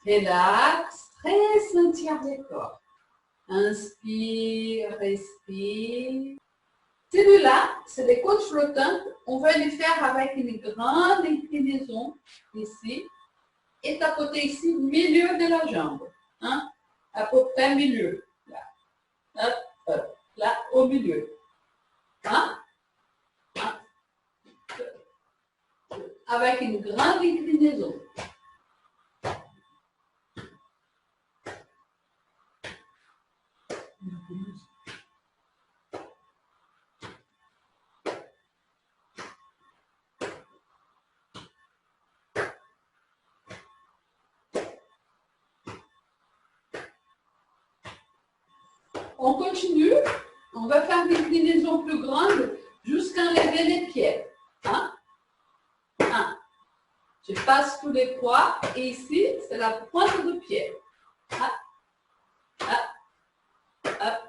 Relax, ressentir le corps. Inspire, respire. Celui-là, c'est des côtes flottantes. On va les faire avec une grande inclinaison ici. Et tapoter ici, milieu de la jambe. Hein? À peu près milieu. Là. Hop, hop. Là, au milieu. Hein? Hein? Avec une grande inclinaison. On continue. On va faire une inclinaison plus grande jusqu'à enlever les pieds. Hein? 1. Je passe tous les poids et ici, c'est la pointe de pied. Hop, hop, hop, hop.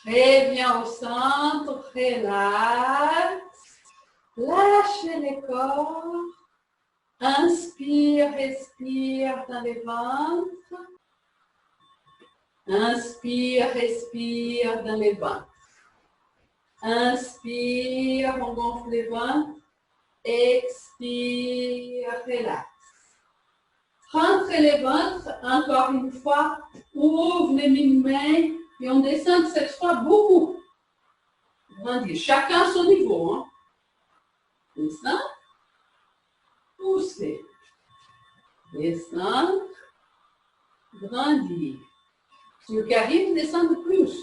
Reviens au centre, relax. Lâchez les corps. Inspire, respire dans le ventre. Inspire, respire dans le ventre. Inspire, on gonfle le ventre. Expire, relax. Rentrez le ventre, encore une fois. Ouvre les mini-mains et on descend cette fois beaucoup. Grandir. Chacun à son niveau. Hein. Descend. Poussez. Descendre. Grandir. Ceux qui arrivent descendent plus.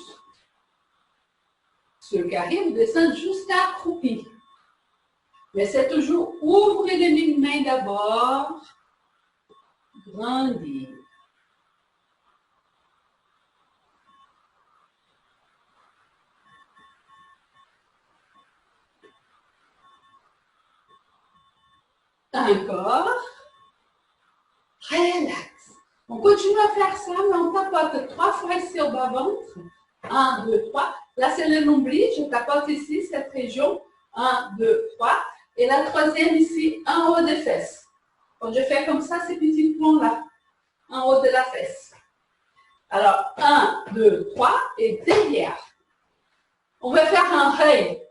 Ceux qui arrivent descendent jusqu'à accroupi. Mais c'est toujours ouvrez les mini-mains d'abord. Grandir. Encore. Relax. On continue à faire ça, mais on tapote 3 fois ici au bas-ventre. 1, 2, 3. Là, c'est le nombril. Je tapote ici, cette région. 1, 2, 3. Et la troisième ici, en haut des fesses. Quand je fais comme ça, ces petits plombs-là, en haut de la fesse. Alors, 1, 2, 3. Et derrière. On va faire un rei.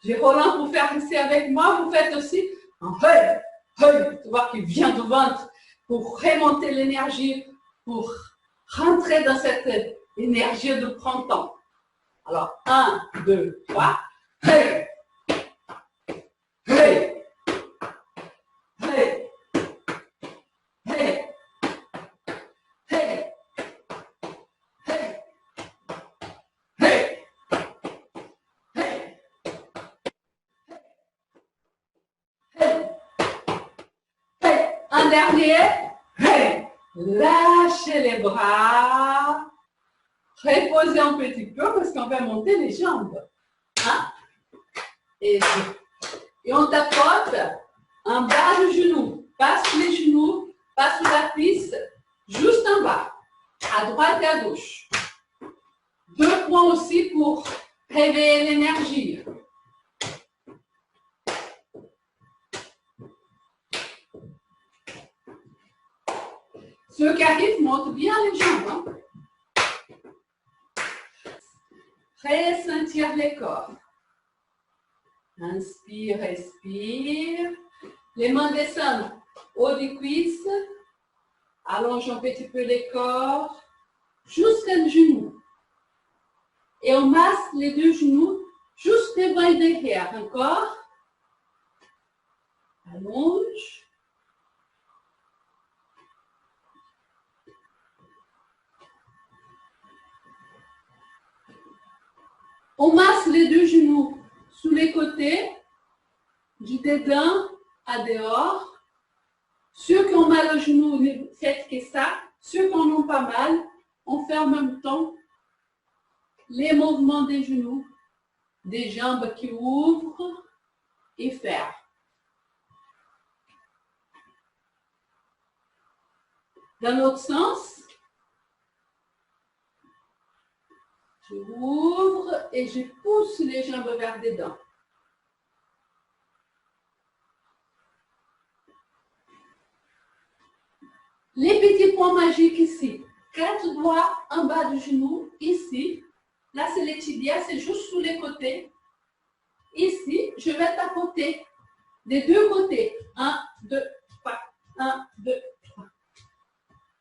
J'ai Roland pour faire ici avec moi. Vous faites aussi un rei. Rei. Tu vois qu'il vient du ventre pour remonter l'énergie, pour rentrer dans cette énergie de printemps. Alors, 1, 2, 3. Hey! Hey! Hey! Hey! Hey! Hey! Hey! Hey! Hey! Hey! Un dernier. Hey! Lâchez les bras. Reposez un petit peu parce qu'on va monter les jambes. Hein? Et on tapote en bas du genou. Pas sous les genoux, pas sous la cuisse, juste en bas. À droite et à gauche. 2 points aussi pour réveiller l'énergie. Ceux qui arrivent montent bien les jambes. Hein? Ressentir les corps. Inspire, expire. Les mains descendent haut des cuisses. Allonge un petit peu les corps jusqu'au genou. Et on masse les 2 genoux juste devant et derrière. Encore. Allonge. On masse les 2 genoux sous les côtés, du dedans à dehors. Ceux qui ont mal au genou, ne faites que ça. Ceux qui en ont pas mal, on fait en même temps les mouvements des genoux, des jambes qui ouvrent et ferment. Dans l'autre sens, je ouvre et je pousse les jambes vers dedans. Les petits points magiques ici. 4 doigts en bas du genou, ici. Là, c'est les tibias, c'est juste sous les côtés. Ici, je vais tapoter des deux côtés. 1, 2, 3. 1, 2, 3.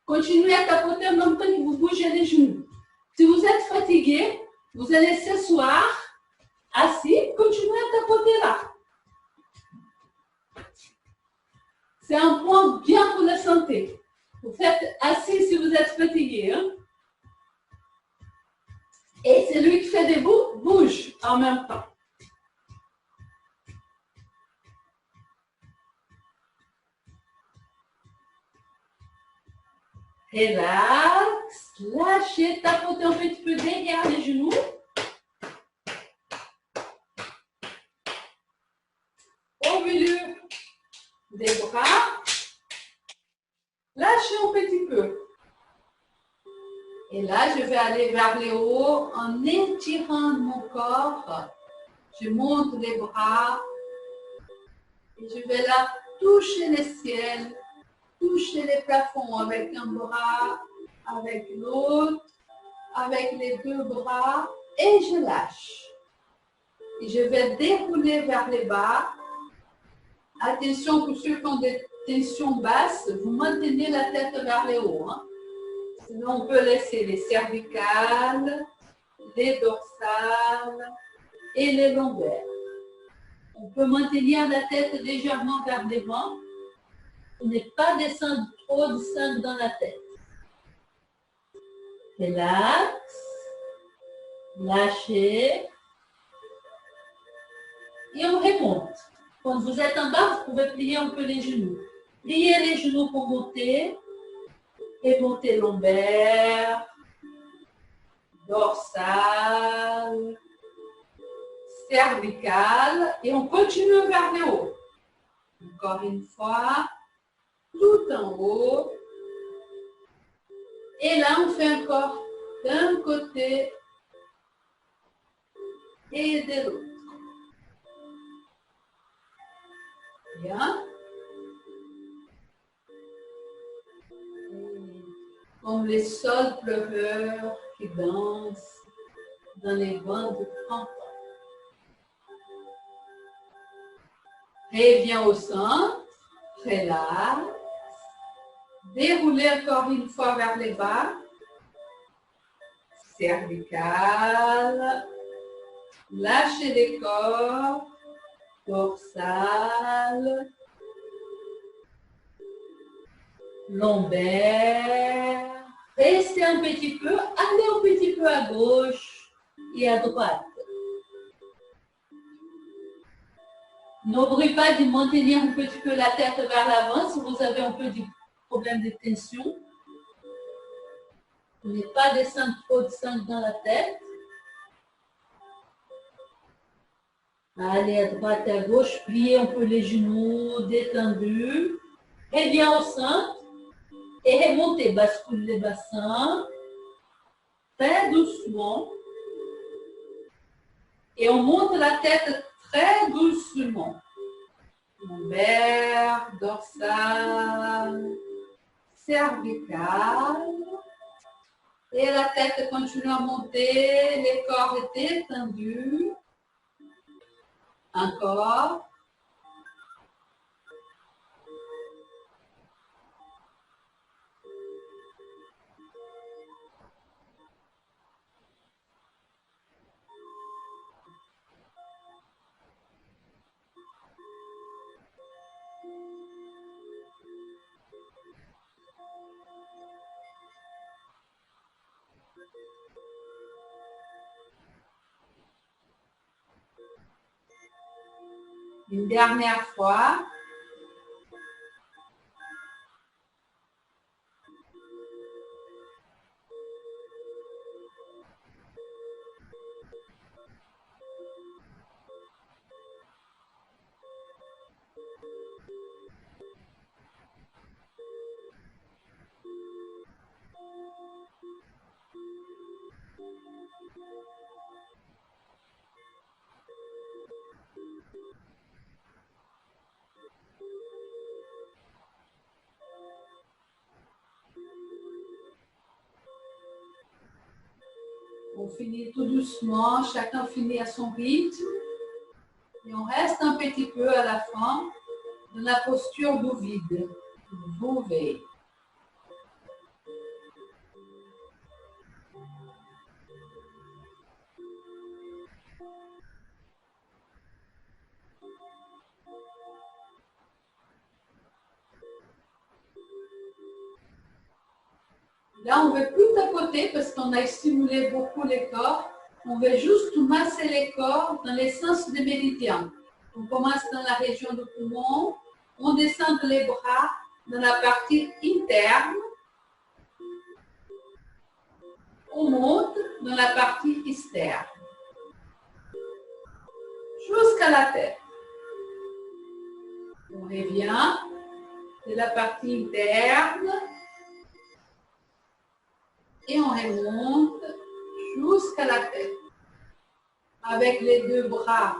Continuez à tapoter en même temps que vous bougez les genoux. Si vous êtes fatigué, vous allez s'asseoir, assis, continuez à tapoter là. C'est un point bien pour la santé. Vous faites assis si vous êtes fatigué. Hein? Et celui qui fait debout bouge en même temps. Relax, lâchez, tapotez un petit peu derrière les genoux. Au milieu des bras. Lâchez un petit peu. Et là, je vais aller vers le haut en étirant mon corps. Je monte les bras et je vais là toucher le ciel, toucher les plafonds avec un bras, avec l'autre, avec les deux bras et je lâche. Et je vais dérouler vers le bas. Attention pour ceux qui ont des tensions basses, vous maintenez la tête vers le haut. Hein. Sinon, on peut laisser les cervicales, les dorsales et les lombaires. On peut maintenir la tête légèrement vers devant pour ne pas descendre trop de sang dans la tête. Relax, lâchez et on remonte. Quand vous êtes en bas, vous pouvez plier un peu les genoux. Pliez les genoux pour monter. Et monter lombaire, dorsale, cervicale. Et on continue vers le haut. Encore une fois, tout en haut. Et là, on fait encore d'un côté et de l'autre. Bien. Comme les sols pleureurs qui dansent dans les vents du printemps. Reviens au centre, relax. Déroulez encore une fois vers les bas. Cervicale. Lâchez les corps. Dorsale. Lombaire. Restez un petit peu, allez un petit peu à gauche et à droite. N'oubliez pas de maintenir un petit peu la tête vers l'avant si vous avez un peu de problème de tension. Ne pas descendre trop de sang dans la tête. Allez à droite et à gauche, pliez un peu les genoux, détendus. Reviens au centre et remontez, bascule les bassins. Très doucement. Et on monte la tête très doucement. Lombaire, dorsale, cervicale. Et la tête continue à monter, les corps détendus. Encore. Une dernière fois. On finit tout doucement, chacun finit à son rythme. Et on reste un petit peu à la fin dans la posture du vide. Bouvet. Là, on ne veut plus tapoter parce qu'on a stimulé beaucoup les corps. On veut juste masser les corps dans les sens des méridiens. On commence dans la région du poumon, on descend les bras dans la partie interne, on monte dans la partie externe, jusqu'à la tête. On revient de la partie interne et on remonte jusqu'à la tête. Avec les deux bras,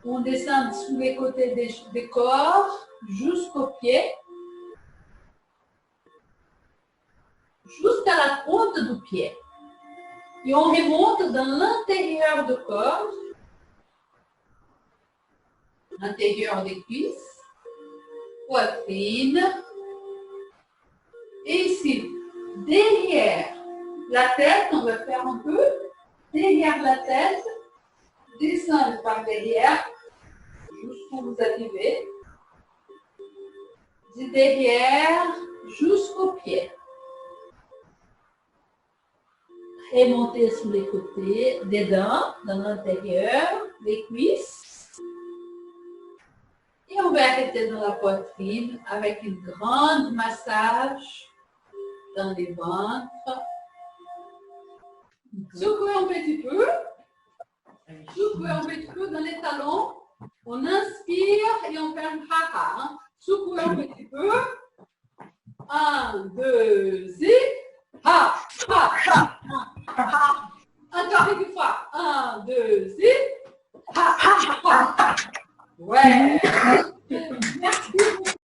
on descend sous les côtés des corps jusqu'aux pieds, jusqu'à la pointe du pied. Et on remonte dans l'intérieur du corps, l'intérieur des cuisses, poitrine. Et ici, derrière la tête, on va faire un peu, derrière la tête, descendre par derrière, jusqu'où vous arrivez, de derrière jusqu'au pied. Remonter sur les côtés, dedans, dans l'intérieur, les cuisses. Et on va arrêter dans la poitrine avec une grande massage dans les ventres. Secouez un petit peu. Secouez un petit peu dans les talons. On inspire et on fait un ha-ha. Secouez un petit peu. 1, 2, et ha, ha, ha, ha. Encore une fois. 1, 2, et ha, ha, ha. Ouais. Merci beaucoup.